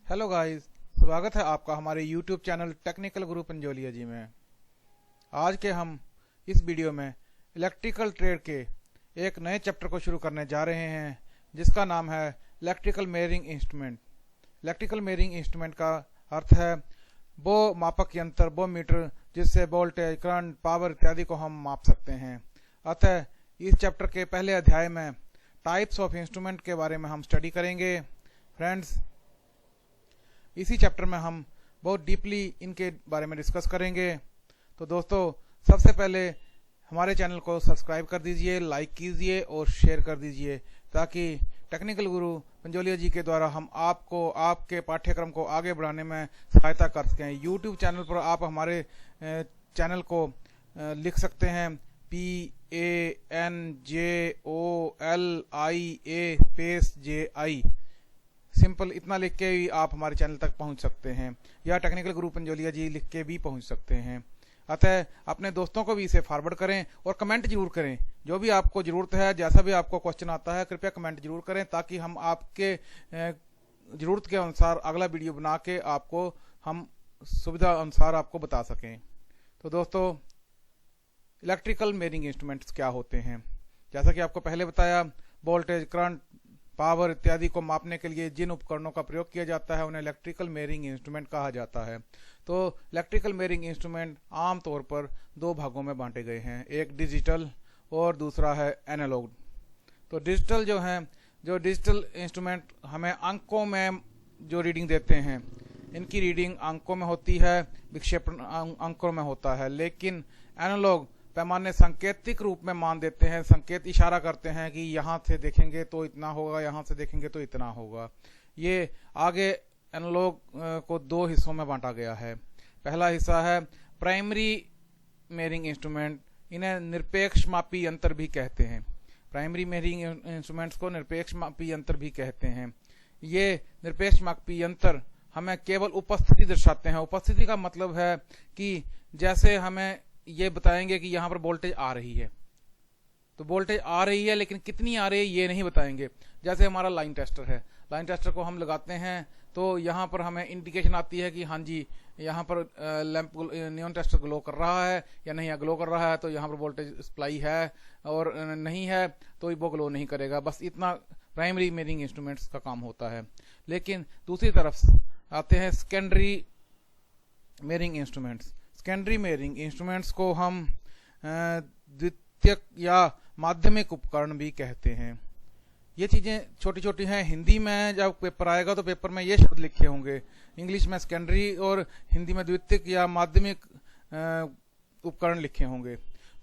Hello guys, स्वागत है आपका हमारे YouTube चैनल टेक्निकल गुरु पंजोलिया जी में। आज के हम इस वीडियो में इलेक्ट्रिकल ट्रेड के एक नए चैप्टर को शुरू करने जा रहे हैं, जिसका नाम है electrical measuring instrument. Electrical measuring instrument का अर्थ है वो मापक यंत्र, वो मीटर जिससे वोल्टेज, करंट, पावर इत्यादि को हम माप सकते हैं। अतः इस चैप्टर के पहले अध्याय में टाइप्स ऑफ इंस्ट्रूमेंट के बारे में हम स्टडी करेंगे। फ्रेंड्स, इसी चैप्टर में हम बहुत डीपली इनके बारे में डिस्कस करेंगे। तो दोस्तों, सबसे पहले हमारे चैनल को सब्सक्राइब कर दीजिए, लाइक कीजिए और शेयर कर दीजिए, ताकि टेक्निकल गुरु पंजोलिया जी के द्वारा हम आपको आपके पाठ्यक्रम को आगे बढ़ाने में सहायता कर सकें। यूट्यूब चैनल पर आप हमारे चैनल को लिख सकते हैं PANJOLIA सिंपल इतना लिख के भी आप हमारे चैनल तक पहुंच सकते हैं, या टेक्निकल गुरु पंजोलिया जी लिख के भी पहुंच सकते हैं। अतः अपने दोस्तों को भी इसे फॉरवर्ड करें और कमेंट जरूर करें। जो भी आपको जरूरत है, जैसा भी आपको क्वेश्चन आता है, कृपया कमेंट जरूर करें, ताकि हम आपके जरूरत के अनुसार अगला वीडियो बना के आपको हम सुविधा अनुसार आपको बता सकें। तो दोस्तों, इलेक्ट्रिकल मेजरिंग इंस्ट्रूमेंट्स क्या होते हैं? जैसा कि आपको पहले बताया, वोल्टेज, करंट, पावर इत्यादि को मापने के लिए जिन उपकरणों का प्रयोग किया जाता है उन्हें इलेक्ट्रिकल मेजरिंग इंस्ट्रूमेंट कहा जाता है। तो इलेक्ट्रिकल मेजरिंग इंस्ट्रूमेंट आमतौर पर दो भागों में बांटे गए हैं, एक डिजिटल और दूसरा है एनालॉग। तो डिजिटल जो डिजिटल इंस्ट्रूमेंट हमें अंकों में जो रीडिंग देते हैं, इनकी रीडिंग अंकों में होती है, विक्षेपण अंकों में होता है। लेकिन एनालॉग पैमाने सांकेतिक रूप में मान देते हैं, संकेत इशारा करते हैं कि यहाँ से देखेंगे तो इतना होगा, यहाँ से देखेंगे तो इतना होगा। ये आगे एनालॉग को दो हिस्सों में बांटा गया है। पहला हिस्सा है प्राइमरी मेजरिंग इंस्ट्रूमेंट, इन्हें निरपेक्ष मापी यंत्र भी कहते हैं। प्राइमरी मेजरिंग इंस्ट्रूमेंट्स को निरपेक्ष मापी यंत्र भी कहते हैं। ये निरपेक्ष मापी यंत्र हमें केवल उपस्थिति दर्शाते हैं। उपस्थिति का मतलब है कि जैसे हमें ये बताएंगे कि यहाँ पर वोल्टेज आ रही है, तो वोल्टेज आ रही है, लेकिन कितनी आ रही है ये नहीं बताएंगे। जैसे हमारा लाइन टेस्टर है, लाइन टेस्टर को हम लगाते हैं तो यहाँ पर हमें इंडिकेशन आती है कि हाँ जी, यहाँ पर लैंप नियॉन टेस्टर ग्लो कर रहा है या नहीं, ग्लो कर रहा है तो यहाँ पर वोल्टेज सप्लाई है, और नहीं है तो वो ग्लो नहीं करेगा। बस इतना प्राइमरी मेजरिंग इंस्ट्रूमेंट्स का काम होता है। लेकिन दूसरी तरफ आते हैं secondary measuring instruments. Secondary measuring instruments को हम द्वितीयक या माध्यमिक उपकरण भी कहते हैं। ये चीजें छोटी छोटी हैं। हिंदी में जब पेपर आएगा तो पेपर में ये शब्द लिखे होंगे, इंग्लिश में सेकेंडरी और हिंदी में द्वितीयक या माध्यमिक उपकरण लिखे होंगे।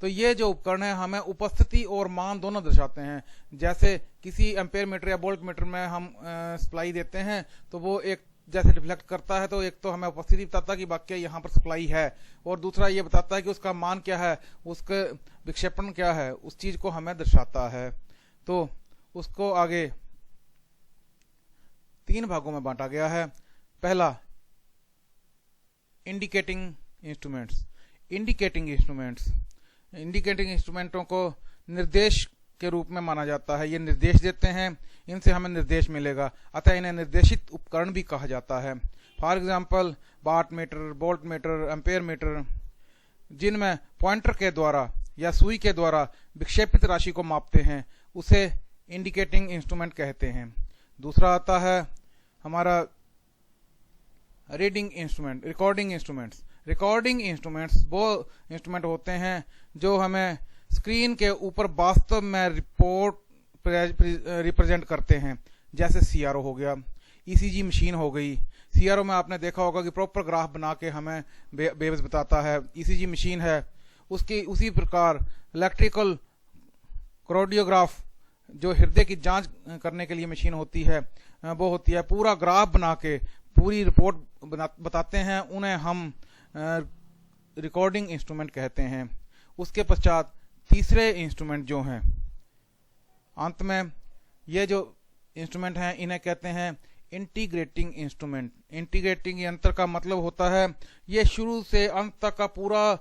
तो ये जो उपकरण है हमें उपस्थिति और मान दोनों दर्शाते हैं। जैसे किसी एम्पेयर मीटर या वोल्ट मीटर में हम सप्लाई देते हैं तो वो एक जैसे रिफ्लेक्ट करता है, तो एक तो हमें उपस्थिति बताता है कि वाकई यहाँ पर सप्लाई है, और दूसरा ये बताता है कि उसका मान क्या है, उसका विक्षेपण क्या है, उस चीज को हमें दर्शाता है। तो उसको आगे तीन भागों में बांटा गया है। पहला, इंडिकेटिंग इंस्ट्रूमेंट्स। इंडिकेटिंग इंस्ट्रूमेंटों को निर्देश के रूप में माना जाता है। ये निर्देश देते हैं, इनसे हमें निर्देश मिलेगा, अतः इन्हें निर्देशित उपकरण भी कहा जाता है। For example watt meter, volt meter, ampere meter, जिनमें पॉइंटर के द्वारा या सुई के द्वारा विक्षेपित राशि को मापते हैं, उसे इंडिकेटिंग इंस्ट्रूमेंट कहते हैं। दूसरा आता है हमारा reading instrument, recording instruments. Recording instruments वो इंस्ट्रूमेंट होते हैं जो हमें स्क्रीन के ऊपर वास्तव में रिपोर्ट रिप्रेजेंट करते हैं। जैसे सीआरओ हो गया, ईसीजी मशीन हो गई। सीआरओ में आपने देखा होगा कि प्रॉपर ग्राफ बना के हमें वेव्स बताता है। ईसीजी मशीन है, उसकी उसी प्रकार इलेक्ट्रिकल कार्डियोग्राफ, जो हृदय की जांच करने के लिए मशीन होती है, वो होती है। पूरा ग्राफ बना के पूरी रिपोर्ट बताते हैं, उन्हें हम रिकॉर्डिंग इंस्ट्रूमेंट कहते हैं। उसके पश्चात तीसरे इंस्ट्रूमेंट जो हैं, अंत में ये जो इंस्ट्रूमेंट हैं इन्हें कहते हैं इंटीग्रेटिंग इंस्ट्रूमेंट। इंटीग्रेटिंग यंत्र का मतलब होता है ये शुरू से अंत तक का पूरा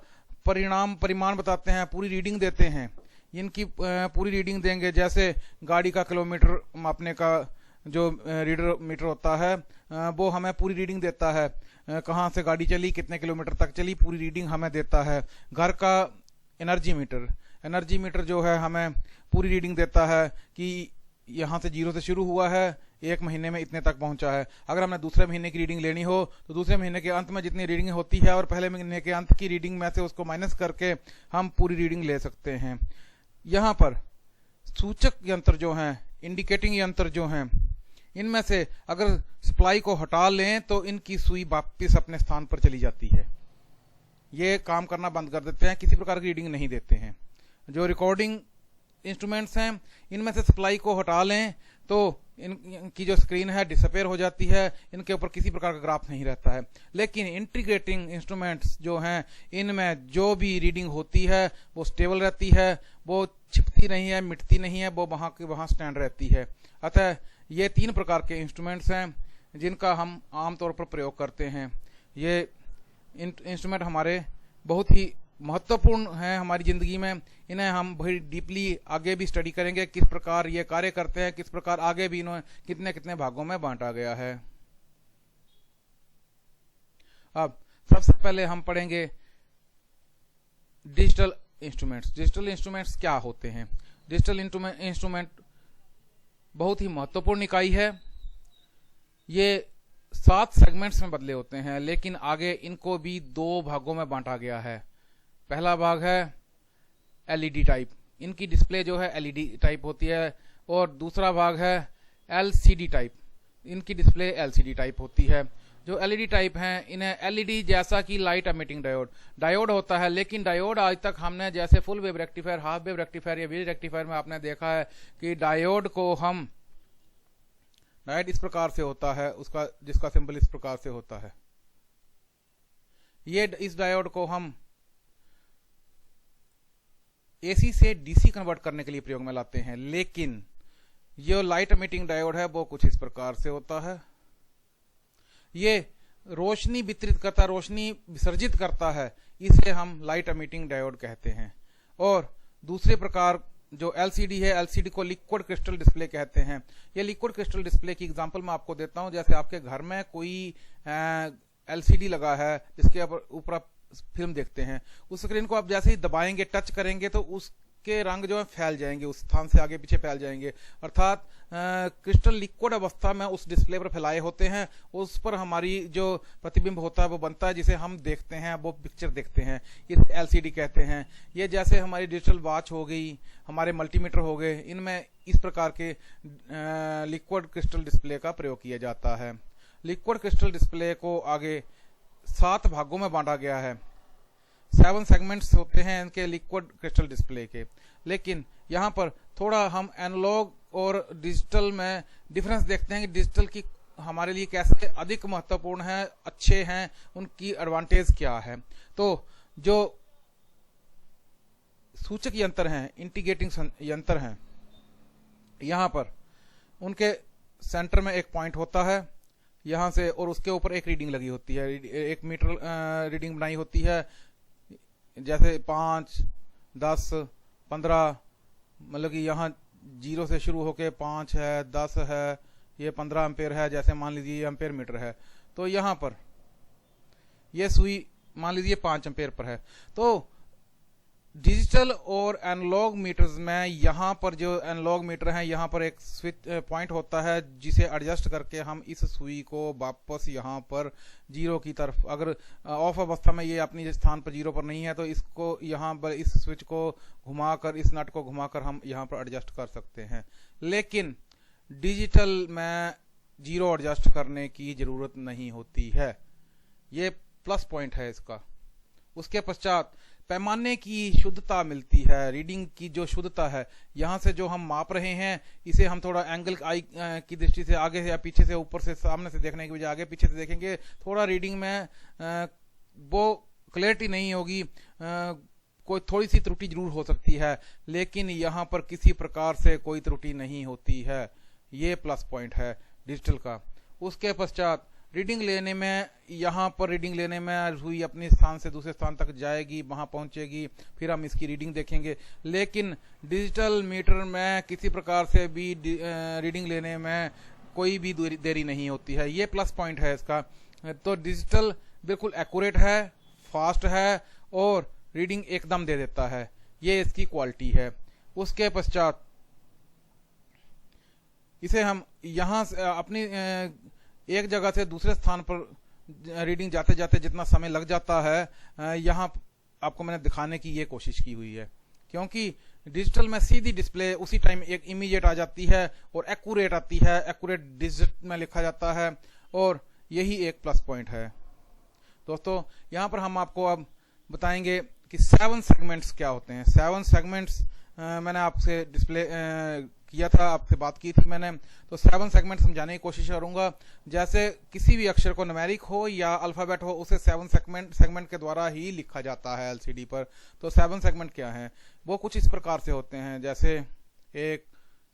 परिमाण बताते हैं, पूरी रीडिंग देते हैं। इनकी पूरी रीडिंग देंगे, जैसे गाड़ी का किलोमीटर मापने का जो रीडर मीटर होता है वो हमें पूरी रीडिंग देता है, कहाँ से गाड़ी चली, कितने किलोमीटर तक चली, पूरी रीडिंग हमें देता है। घर का एनर्जी मीटर जो है हमें पूरी रीडिंग देता है कि यहाँ से 0 से शुरू हुआ है, एक महीने में इतने तक पहुंचा है। अगर हमने दूसरे महीने की रीडिंग लेनी हो तो दूसरे महीने के अंत में जितनी रीडिंग होती है और पहले महीने के अंत की रीडिंग में से उसको माइनस करके हम पूरी रीडिंग ले सकते हैं। यहाँ पर सूचक यंत्र जो हैं, इंडिकेटिंग यंत्र जो हैं, इनमें से अगर सप्लाई को हटा लें तो इनकी सुई वापस अपने स्थान पर चली जाती है, ये काम करना बंद कर देते हैं, किसी प्रकार की रीडिंग नहीं देते हैं। जो रिकॉर्डिंग इंस्ट्रूमेंट्स हैं, इनमें से सप्लाई को हटा लें तो इनकी जो स्क्रीन है डिसअपेयर हो जाती है, इनके ऊपर किसी प्रकार का ग्राफ नहीं रहता है। लेकिन इंटीग्रेटिंग इंस्ट्रूमेंट्स जो हैं, इनमें जो भी रीडिंग होती है वो स्टेबल रहती है, वो छिपती नहीं है, मिटती नहीं है, वो वहां की वहां स्टैंड रहती है। अतः ये 3 प्रकार के इंस्ट्रूमेंट्स हैं जिनका हम आमतौर पर प्रयोग करते हैं। ये इंस्ट्रूमेंट हमारे बहुत ही महत्वपूर्ण है हमारी जिंदगी में, इन्हें हम बहुत डीपली आगे भी स्टडी करेंगे, किस प्रकार ये कार्य करते हैं, किस प्रकार आगे भी इन्हें कितने कितने भागों में बांटा गया है। अब सबसे पहले हम पढ़ेंगे डिजिटल इंस्ट्रूमेंट्स क्या होते हैं। डिजिटल इंस्ट्रूमेंट बहुत ही महत्वपूर्ण इकाई है। ये 7 सेगमेंट्स में बदले होते हैं, लेकिन आगे इनको भी 2 भागों में बांटा गया है। पहला भाग है एलईडी टाइप, इनकी डिस्प्ले जो है एलईडी टाइप होती है, और दूसरा भाग है एलसीडी टाइप, इनकी डिस्प्ले एलसीडी टाइप होती है। जो एलईडी टाइप हैं, इन्हें एलईडी जैसा कि लाइट एमिटिंग डायोड होता है, लेकिन डायोड आज तक हमने जैसे full wave rectifier, half wave rectifier या वीज रेक्टिफायर में आपने देखा है कि डायोड इस प्रकार से होता है, उसका जिसका सिंबल इस प्रकार से होता है। इस डायोड को हम एसी से डीसी कन्वर्ट करने के लिए प्रयोग में लाते हैं, लेकिन जो लाइट एमिटिंग डायोड है वो कुछ इस प्रकार से होता है। ये रोशनी वितरित करता, रोशनी विसर्जित करता है, इसे हम लाइट एमिटिंग डायोड कहते हैं। और दूसरे प्रकार जो एलसीडी है, एलसीडी को लिक्विड क्रिस्टल डिस्प्ले कहते हैं। ये लिक्विड क्रिस्टल डिस्प्ले की एग्जांपल मैं आपको देता हूं। जैसे आपके घर में कोई एलसीडी लगा है जिसके ऊपर आप फिल्म देखते हैं, उस स्क्रीन को आप जैसे ही दबाएंगे, टच करेंगे तो उसके रंग जो है फैल जाएंगे, उस स्थान से आगे पीछे फैल जाएंगे, अर्थात क्रिस्टल लिक्विड अवस्था में उस डिस्प्ले पर फैलाए होते हैं, उस पर हमारी जो प्रतिबिंब होता है वो बनता है, जिसे हम देखते हैं, वो पिक्चर देखते हैं, इस एलसीडी कहते हैं। ये जैसे हमारी डिजिटल वॉच हो गई, हमारे मल्टीमीटर हो गए, इनमें इस प्रकार के लिक्विड क्रिस्टल डिस्प्ले का प्रयोग किया जाता है। लिक्विड क्रिस्टल डिस्प्ले को आगे 7 भागों में बांटा गया है। 7 सेगमेंट्स होते हैं इनके लिक्विड क्रिस्टल डिस्प्ले के। लेकिन यहाँ पर थोड़ा हम एनालॉग और डिजिटल में डिफरेंस देखते हैं कि डिजिटल की हमारे लिए कैसे अधिक महत्वपूर्ण है, अच्छे हैं, उनकी एडवांटेज क्या है। तो जो सूचक यंत्र हैं, इंटीग्रेटिंग यंत्र हैं, यहाँ पर उनके सेंटर में एक पॉइंट होता है यहां से, और उसके ऊपर एक रीडिंग लगी होती है, एक मीटर रीडिंग बनाई होती है, जैसे 5, 10, 15, मतलब कि यहाँ 0 से शुरू होके 5 है, 10 है, ये 15 एम्पेयर है, जैसे मान लीजिए ये एम्पेयर मीटर है। तो यहाँ पर ये सुई मान लीजिए 5 एम्पेयर पर है। तो डिजिटल और एनालॉग मीटर्स में यहाँ पर जो एनालॉग मीटर है, यहाँ पर एक स्विच पॉइंट होता है जिसे एडजस्ट करके हम इस सुई को वापस यहाँ पर 0 की तरफ, अगर ऑफ अवस्था में ये अपनी स्थान पर 0 पर नहीं है तो इसको यहाँ पर इस स्विच को घुमाकर, इस नट को घुमाकर हम यहाँ पर एडजस्ट कर सकते हैं। लेकिन डिजिटल में 0 एडजस्ट करने की जरूरत नहीं होती है, ये प्लस पॉइंट है इसका। उसके पश्चात पैमाने की शुद्धता मिलती है, रीडिंग की जो शुद्धता है, यहाँ से जो हम माप रहे हैं इसे हम थोड़ा एंगल आई की दृष्टि से आगे से या पीछे से, ऊपर से, सामने से देखने की बजाय आगे पीछे से देखेंगे, थोड़ा रीडिंग में वो क्लैरिटी नहीं होगी, कोई थोड़ी सी त्रुटि जरूर हो सकती है, लेकिन यहाँ पर किसी प्रकार से कोई त्रुटि नहीं होती है। ये प्लस पॉइंट है डिजिटल का। उसके पश्चात रीडिंग लेने में, यहाँ पर रीडिंग लेने में सुई अपने स्थान से दूसरे स्थान तक जाएगी, वहां पहुंचेगी, फिर हम इसकी रीडिंग देखेंगे। लेकिन डिजिटल मीटर में किसी प्रकार से भी रीडिंग लेने में कोई भी देरी नहीं होती है। ये प्लस पॉइंट है इसका। तो डिजिटल बिल्कुल एक्यूरेट है, फास्ट है और रीडिंग एकदम दे देता है। ये इसकी क्वालिटी है। उसके पश्चात इसे हम यहां से अपनी एक जगह से दूसरे स्थान पर रीडिंग जाते जाते जितना समय लग जाता है, यहां आपको मैंने दिखाने की ये कोशिश की हुई है। क्योंकि डिजिटल में सीधी डिस्प्ले उसी टाइम एक इमीडिएट आ जाती है और एक्यूरेट आती है, एक्यूरेट डिजिट में लिखा जाता है, और यही एक प्लस पॉइंट है। दोस्तों यहां पर हम आपको अब बताएंगे कि 7 सेगमेंट्स क्या होते हैं। 7 सेगमेंट्स मैंने आपसे डिस्प्ले किया था, आपसे बात की थी मैंने। तो 7 सेगमेंट समझाने की कोशिश करूंगा। जैसे किसी भी अक्षर को न्यूमेरिक हो या अल्फाबेट हो, उसे 7 सेगमेंट के द्वारा ही लिखा जाता है एलसीडी पर। तो 7 सेगमेंट क्या है, वो कुछ इस प्रकार से होते हैं। जैसे 1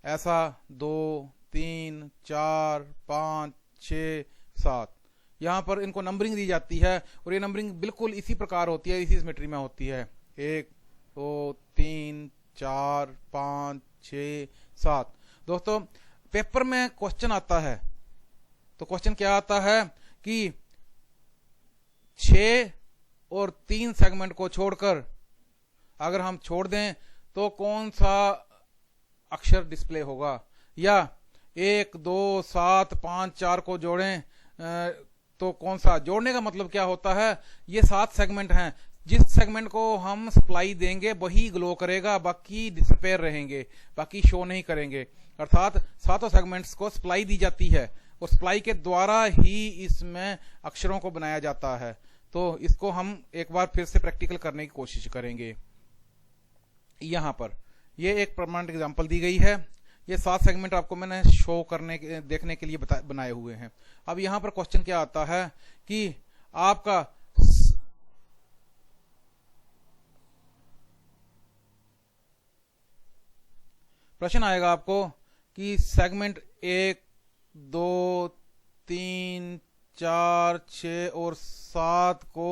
ऐसा, 2 3 4 5 6 7। यहां पर इनको नंबरिंग दी जाती है और ये नंबरिंग बिल्कुल इसी प्रकार होती है, इसी सिमेट्री में होती है। 1 2 3 4 5 6 7। दोस्तों पेपर में क्वेश्चन आता है, तो क्वेश्चन क्या आता है कि 6 और 3 सेगमेंट को छोड़कर अगर हम छोड़ दें तो कौन सा अक्षर डिस्प्ले होगा, या 1 2 7 5 4 को जोड़ें तो कौन सा। जोड़ने का मतलब क्या होता है, ये 7 सेगमेंट हैं। जिस सेगमेंट को हम सप्लाई देंगे वही ग्लो करेगा, बाकी डिसअपेयर रहेंगे, बाकी शो नहीं करेंगे। अर्थात 7 सेगमेंट्स को सप्लाई दी जाती है और सप्लाई के द्वारा ही इसमें अक्षरों को बनाया जाता है। तो इसको हम एक बार फिर से प्रैक्टिकल करने की कोशिश करेंगे। यहां पर ये एक परमानेंट एग्जांपल दी गई है। ये 7 सेगमेंट आपको मैंने शो करने देखने के लिए बनाए हुए हैं। अब यहां पर क्वेश्चन क्या आता है कि आपका प्रश्न आएगा आपको कि सेगमेंट 1 2 3 4 6 और 7 को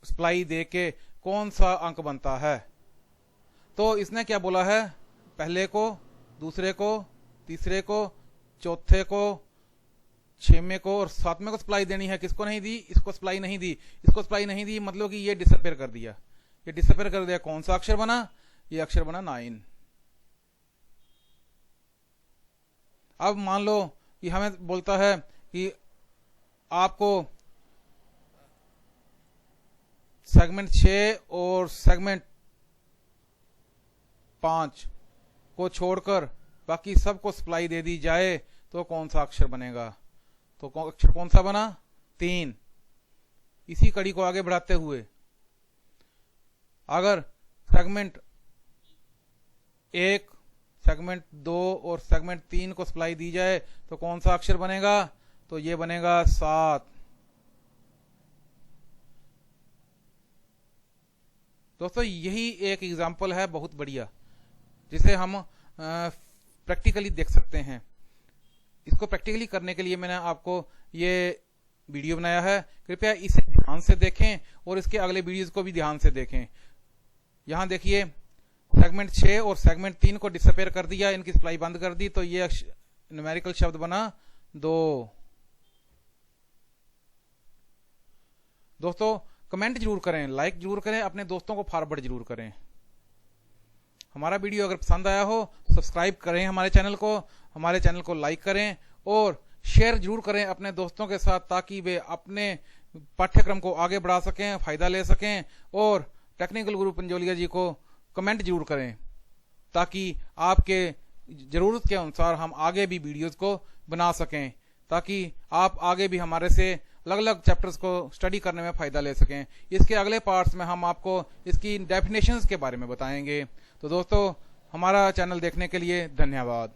सप्लाई देके कौन सा अंक बनता है। तो इसने क्या बोला है, पहले को, दूसरे को, तीसरे को, चौथे को, 6वें को और 7वें को सप्लाई देनी है। किसको नहीं दी, इसको सप्लाई नहीं दी। इसको सप्लाई नहीं दी मतलब कि ये डिसअपेयर कर दिया। ये डिसअपेयर कर दिया, कौन सा अक्षर बना, ये अक्षर बना 9। अब मान लो कि हमें बोलता है कि आपको सेगमेंट 6 और सेगमेंट 5 को छोड़कर बाकी सबको सप्लाई दे दी जाए तो कौन सा अक्षर बनेगा। तो अक्षर कौन सा बना, 3। इसी कड़ी को आगे बढ़ाते हुए अगर सेगमेंट 1, सेगमेंट 2 और सेगमेंट 3 को सप्लाई दी जाए तो कौन सा अक्षर बनेगा, तो ये बनेगा 7। दोस्तों यही एक एग्जाम्पल है बहुत बढ़िया, जिसे हम प्रैक्टिकली देख सकते हैं। इसको प्रैक्टिकली करने के लिए मैंने आपको ये वीडियो बनाया है। कृपया इसे ध्यान से देखें और इसके अगले वीडियोस को भी ध्यान से देखें। यहां देखिए सेगमेंट 6 और सेगमेंट 3 को डिसअपेयर कर दिया, इनकी सप्लाई बंद कर दी, तो ये न्यूमेरिकल शब्द बना 2। दोस्तों कमेंट जरूर करें, लाइक जरूर करें, अपने दोस्तों को फॉरवर्ड जरूर करें। हमारा वीडियो अगर पसंद आया हो सब्सक्राइब करें हमारे चैनल को लाइक करें और शेयर जरूर करें अपने दोस्तों के साथ, ताकि वे अपने पाठ्यक्रम को आगे बढ़ा सकें, फायदा ले सकें। और टेक्निकल गुरु पंजोलिया जी को कमेंट जरूर करें, ताकि आपके जरूरत के अनुसार हम आगे भी वीडियोस को बना सकें, ताकि आप आगे भी हमारे से अलग अलग चैप्टर्स को स्टडी करने में फायदा ले सकें। इसके अगले पार्ट्स में हम आपको इसकी डेफिनेशंस के बारे में बताएंगे। तो दोस्तों हमारा चैनल देखने के लिए धन्यवाद।